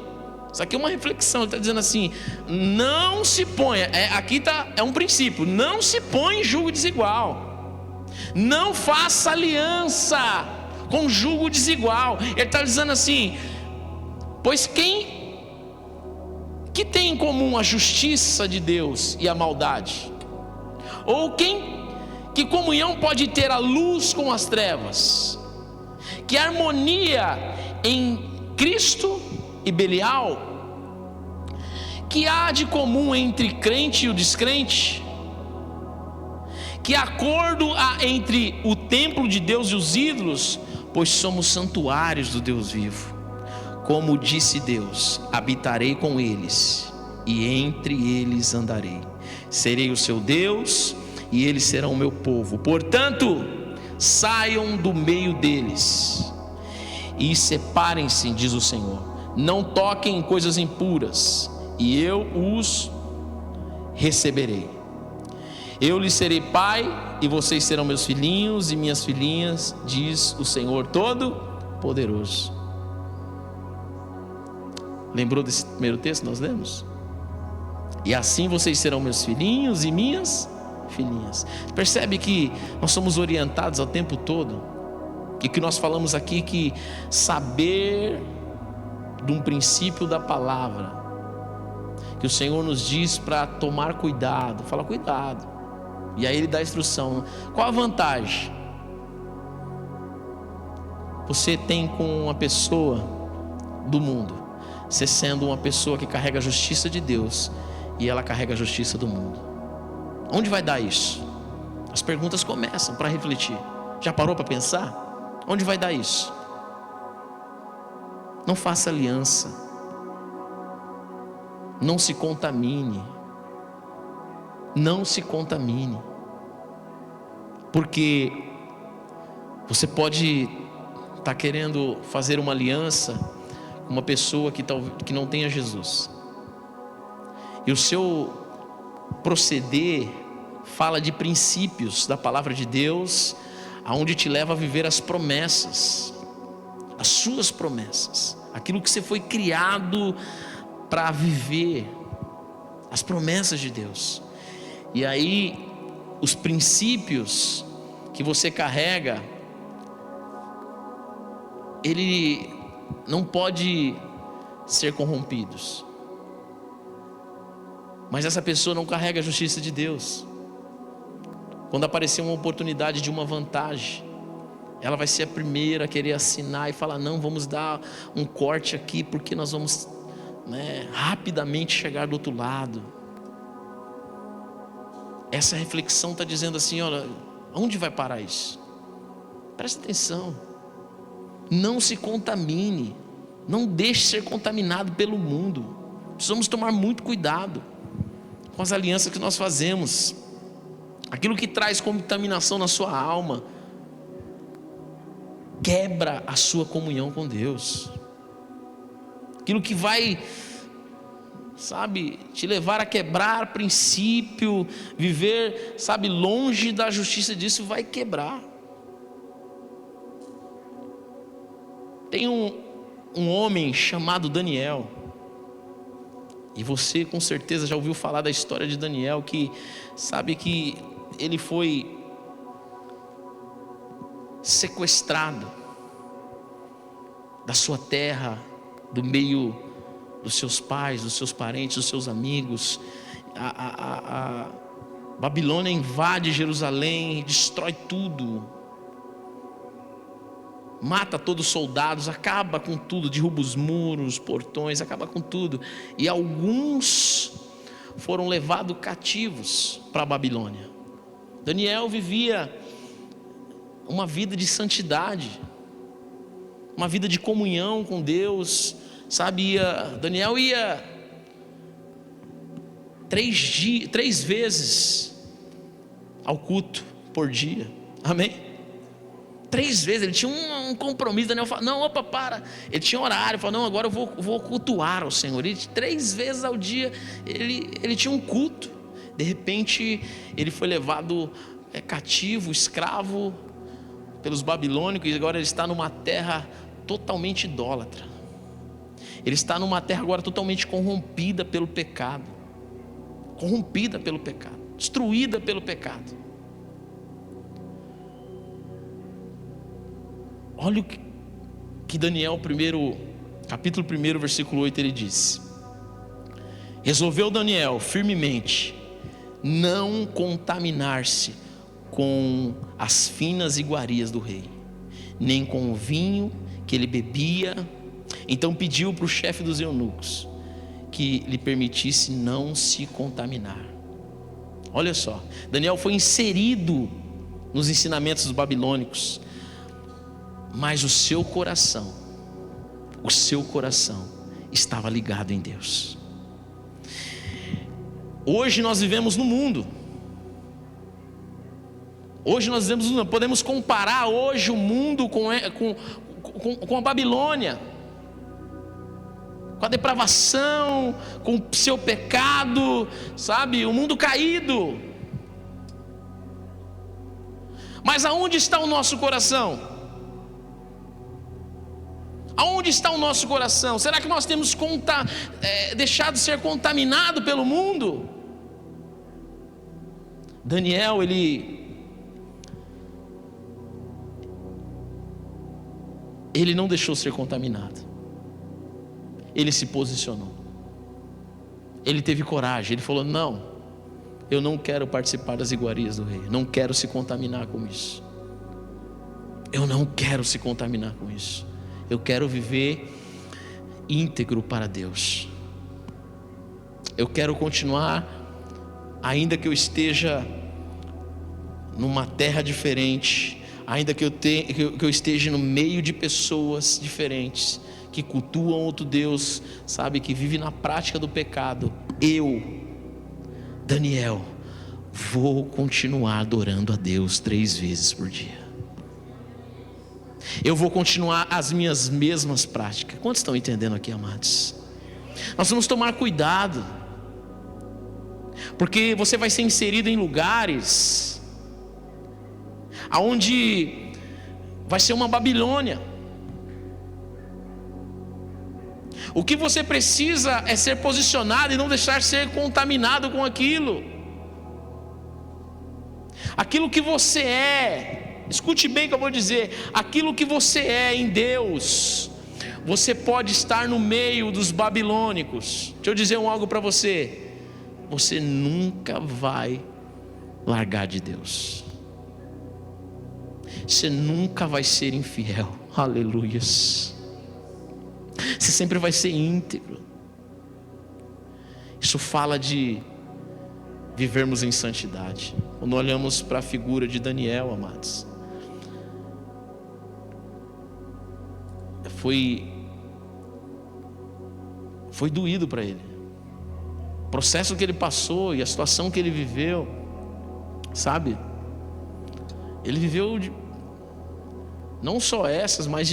Isso aqui é uma reflexão. Ele está dizendo assim: não se ponha. Aqui é um princípio. Não se põe em julgo desigual. Não faça aliança com julgo desigual. Ele está dizendo assim: pois quem que tem em comum a justiça de Deus e a maldade? Ou que comunhão pode ter a luz com as trevas? Que harmonia em Cristo e Belial? Que há de comum entre crente e o descrente? Que acordo há entre o templo de Deus e os ídolos? Pois somos santuários do Deus vivo. Como disse Deus: habitarei com eles e entre eles andarei. Serei o seu Deus e eles serão o meu povo. Portanto, saiam do meio deles e separem-se, diz o Senhor. Não toquem em coisas impuras, e eu os receberei. Eu lhes serei pai, e vocês serão meus filhinhos e minhas filhinhas, diz o Senhor Todo-Poderoso. Lembrou desse primeiro texto que nós lemos? E assim vocês serão meus filhinhos e minhas filhinhas. Percebe que nós somos orientados ao tempo todo, e que nós falamos aqui que saber de um princípio da palavra, que o Senhor nos diz para tomar cuidado. Fala cuidado, e aí Ele dá a instrução. Qual a vantagem você tem com uma pessoa do mundo? Você sendo uma pessoa que carrega a justiça de Deus e ela carrega a justiça do mundo. Onde vai dar isso? As perguntas começam para refletir. Já parou para pensar? Onde vai dar isso? Não faça aliança. Não se contamine. Não se contamine. Porque você pode estar querendo fazer uma aliança com uma pessoa que não tenha Jesus. E o seu proceder fala de princípios da palavra de Deus, aonde te leva a viver as promessas, as suas promessas, aquilo que você foi criado para viver, as promessas de Deus. E aí os princípios que você carrega, ele não pode ser corrompidos. Mas essa pessoa não carrega a justiça de Deus. Quando aparecer uma oportunidade de uma vantagem, ela vai ser a primeira a querer assinar e falar: não, vamos dar um corte aqui, porque nós vamos rapidamente chegar do outro lado. Essa reflexão está dizendo assim: olha, onde vai parar isso? Presta atenção. Não se contamine. Não deixe ser contaminado pelo mundo. Precisamos tomar muito cuidado com as alianças que nós fazemos. Aquilo que traz contaminação na sua alma quebra a sua comunhão com Deus. Aquilo que vai, te levar a quebrar princípio, viver, longe da justiça disso, vai quebrar. Tem um homem chamado Daniel. E você com certeza já ouviu falar da história de Daniel, que sabe que ele foi sequestrado da sua terra, do meio dos seus pais, dos seus parentes, dos seus amigos. A Babilônia invade Jerusalém, destrói tudo, mata todos os soldados, acaba com tudo, derruba os muros, portões, acaba com tudo. E alguns foram levados cativos para a Babilônia. Daniel vivia uma vida de santidade, uma vida de comunhão com Deus, Daniel ia 3 vezes ao culto por dia, amém? 3 vezes, ele tinha um compromisso. Daniel falou, não, opa, para. Ele tinha horário, falou, não, agora eu vou cultuar ao Senhor. Ele, 3 vezes ao dia, ele tinha um culto. De repente, ele foi levado cativo, escravo pelos babilônicos, e agora ele está numa terra totalmente idólatra. Ele está numa terra agora totalmente corrompida pelo pecado. Corrompida pelo pecado, destruída pelo pecado. Olha o que Daniel, capítulo 1, versículo 8, ele diz: resolveu Daniel firmemente não contaminar-se com as finas iguarias do rei, nem com o vinho que ele bebia. Então pediu para o chefe dos eunucos que lhe permitisse não se contaminar. Olha só, Daniel foi inserido nos ensinamentos dos babilônicos, mas o seu coração estava ligado em Deus. Hoje nós vivemos no mundo. Podemos comparar hoje o mundo com a Babilônia, com a depravação, com o seu pecado, sabe? O mundo caído. Mas aonde está o nosso coração? Aonde está o nosso coração? Será que nós temos deixado de ser contaminado pelo mundo? Daniel, ele não deixou ser contaminado. Ele se posicionou. Ele teve coragem. Ele falou, não, eu não quero participar das iguarias do rei. Não quero se contaminar com isso. Eu não quero se contaminar com isso. Eu quero viver íntegro para Deus. Eu quero continuar, ainda que eu esteja numa terra diferente, ainda que eu esteja no meio de pessoas diferentes, que cultuam outro Deus, sabe, que vive na prática do pecado. Eu, Daniel, vou continuar adorando a Deus 3 vezes por dia. Eu vou continuar as minhas mesmas práticas. Quantos estão entendendo aqui, amados? Nós vamos tomar cuidado, porque você vai ser inserido em lugares aonde vai ser uma Babilônia. O que você precisa é ser posicionado e não deixar ser contaminado com aquilo. Aquilo que você é, escute bem o que eu vou dizer, aquilo que você é em Deus. Você pode estar no meio dos babilônicos. Deixa eu dizer algo para você. Você nunca vai largar de Deus. Você nunca vai ser infiel. Aleluias. Você sempre vai ser íntegro. Isso fala de vivermos em santidade. Quando olhamos para a figura de Daniel, amados, foi doído para ele. O processo que ele passou e a situação que ele viveu, sabe? Ele viveu não só essas, mas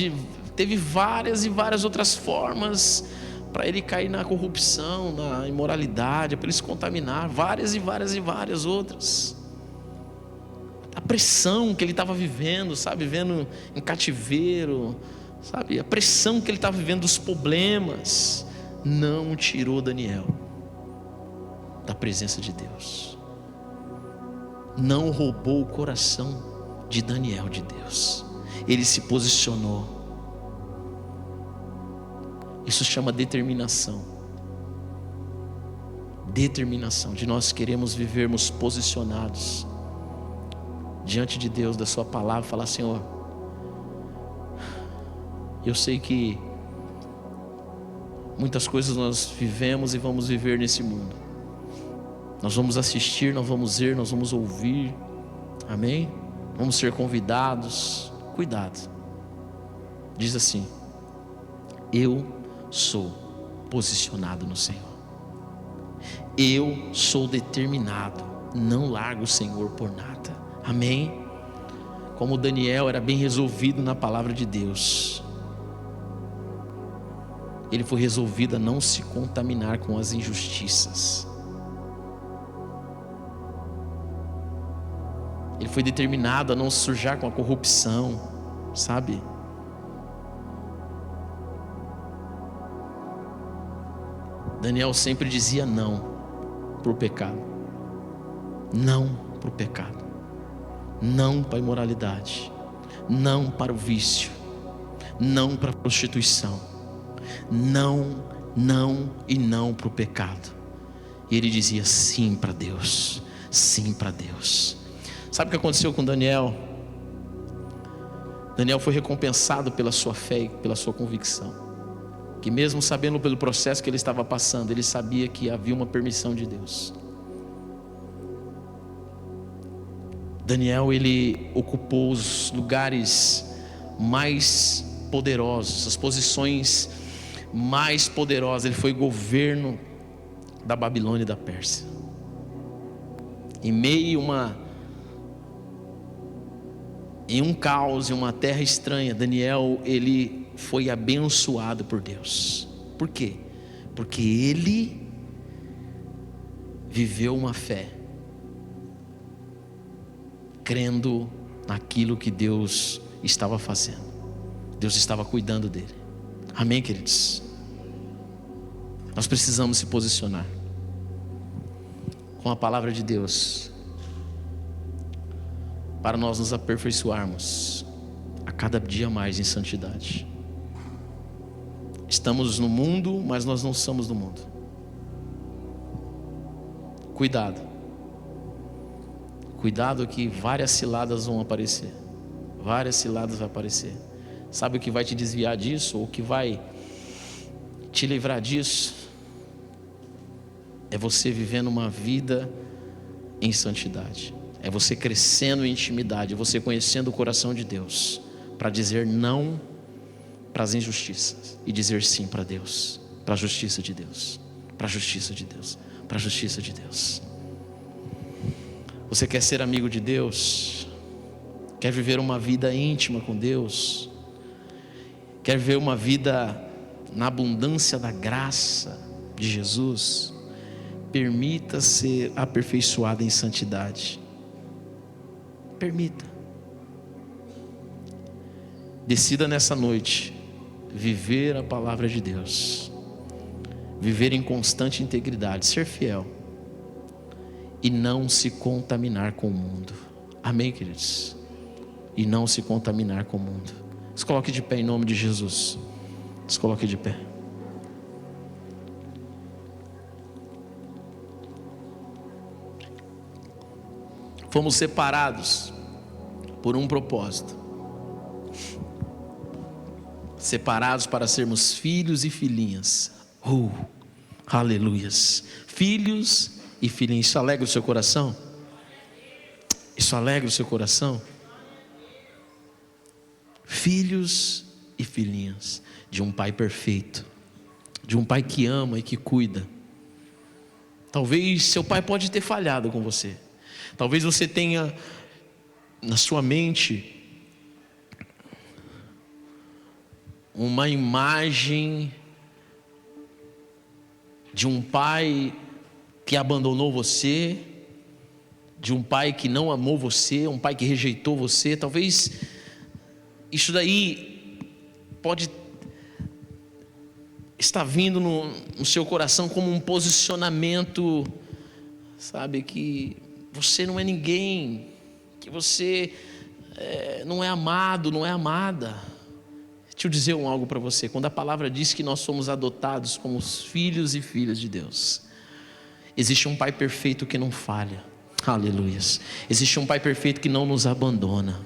teve várias e várias outras formas para ele cair na corrupção, na imoralidade, para ele se contaminar, várias e várias e várias outras. A pressão que ele estava vivendo, sabe, vivendo em cativeiro, sabe, a pressão que ele estava vivendo dos problemas, não tirou Daniel da presença de Deus, não roubou o coração de Daniel de Deus. Ele se posicionou. Isso chama determinação. Determinação de nós queremos vivermos posicionados diante de Deus, da sua palavra, falar: Senhor, eu sei que muitas coisas nós vivemos e vamos viver nesse mundo. Nós vamos assistir, nós vamos ver, nós vamos ouvir, amém? Vamos ser convidados. Cuidado. Diz assim: eu sou posicionado no Senhor. eu sou determinado, não largo o Senhor por nada. Amém? Como Daniel era bem resolvido na palavra de Deus, ele foi resolvido a não se contaminar com as injustiças. Ele foi determinado a não se sujar com a corrupção, sabe? Daniel sempre dizia não para o pecado, não para o pecado, não para a imoralidade, não para o vício, não para a prostituição, não e não para o pecado. E ele dizia sim para Deus, sim para Deus. Sabe o que aconteceu com Daniel? Daniel foi recompensado pela sua fé e pela sua convicção, que mesmo sabendo pelo processo que ele estava passando, ele sabia que havia uma permissão de Deus. Daniel, ele ocupou os lugares mais poderosos, as posições mais poderosas. Ele foi governo da Babilônia e da Pérsia. Em meio em um caos, em uma terra estranha, Daniel, ele foi abençoado por Deus. Por quê? Porque ele viveu uma fé, crendo naquilo que Deus estava fazendo. Deus estava cuidando dele. Amém, queridos? Nós precisamos se posicionar com a palavra de Deus, para nós nos aperfeiçoarmos a cada dia mais em santidade. Estamos no mundo, mas nós não somos do mundo. Cuidado que várias ciladas vão aparecer. Várias ciladas vão aparecer. Sabe o que vai te desviar disso? Ou o que vai te livrar disso? É você vivendo uma vida em santidade. É você crescendo em intimidade, você conhecendo o coração de Deus, para dizer não para as injustiças e dizer sim para Deus, para a justiça de Deus, para a justiça de Deus, para a justiça de Deus. Você quer ser amigo de Deus? Quer viver uma vida íntima com Deus? Quer viver uma vida na abundância da graça de Jesus? Permita ser aperfeiçoado em santidade. Permita. Decida nessa noite viver a palavra de Deus, viver em constante integridade, ser fiel e não se contaminar com o mundo. Amém, queridos? E não se contaminar com o mundo. Se coloque de pé em nome de Jesus. Se coloque de pé. Fomos separados por um propósito. Separados para sermos filhos e filhinhas. Aleluias. Filhos e filhinhas. Isso alegra o seu coração? Isso alegra o seu coração? Filhos e filhinhas de um pai perfeito, de um pai que ama e que cuida. Talvez seu pai pode ter falhado com você. Talvez você tenha na sua mente uma imagem de um pai que abandonou você, de um pai que não amou você, um pai que rejeitou você. Talvez isso daí pode estar vindo no seu coração como um posicionamento, sabe, que você não é ninguém, que você não é amado, não é amada. Deixa eu dizer algo para você. Quando a palavra diz que nós somos adotados como os filhos e filhas de Deus, existe um pai perfeito que não falha. Aleluias. Existe um pai perfeito que não nos abandona.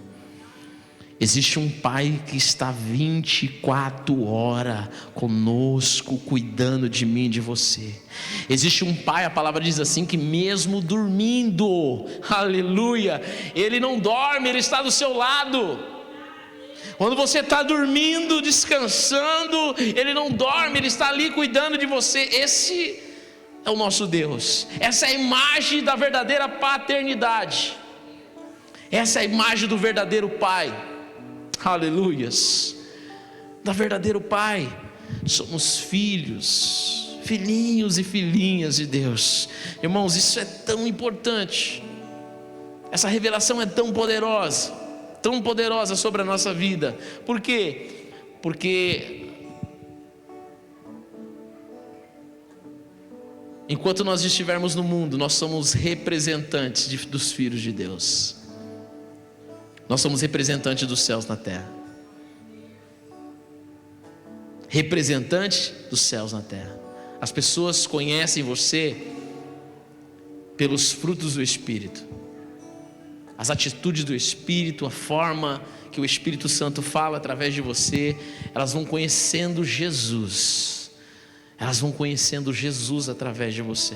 Existe um pai que está 24 horas conosco, cuidando de mim e de você. Existe um pai, a palavra diz assim, que mesmo dormindo, aleluia, ele não dorme, ele está do seu lado. Quando você está dormindo, descansando, ele não dorme, ele está ali cuidando de você. Esse é o nosso Deus. Essa é a imagem da verdadeira paternidade. Essa é a imagem do verdadeiro Pai. Aleluias. Da verdadeiro Pai. Somos filhos, filhinhos e filhinhas de Deus. Irmãos, isso é tão importante. Essa revelação é tão poderosa sobre a nossa vida. Por quê? Porque enquanto nós estivermos no mundo, nós somos representantes dos filhos de Deus. Nós somos representantes dos céus na terra. Representante dos céus na terra. As pessoas conhecem você pelos frutos do Espírito, as atitudes do Espírito, a forma que o Espírito Santo fala através de você. Elas vão conhecendo Jesus. Elas vão conhecendo Jesus através de você.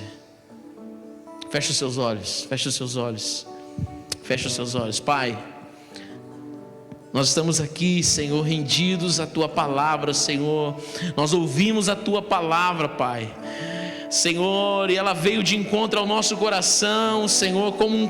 Feche os seus olhos. Feche os seus olhos. Feche os seus olhos. Pai, nós estamos aqui, Senhor, rendidos à Tua palavra, Senhor. Nós ouvimos a Tua palavra, Pai, Senhor, e ela veio de encontro ao nosso coração, Senhor, como um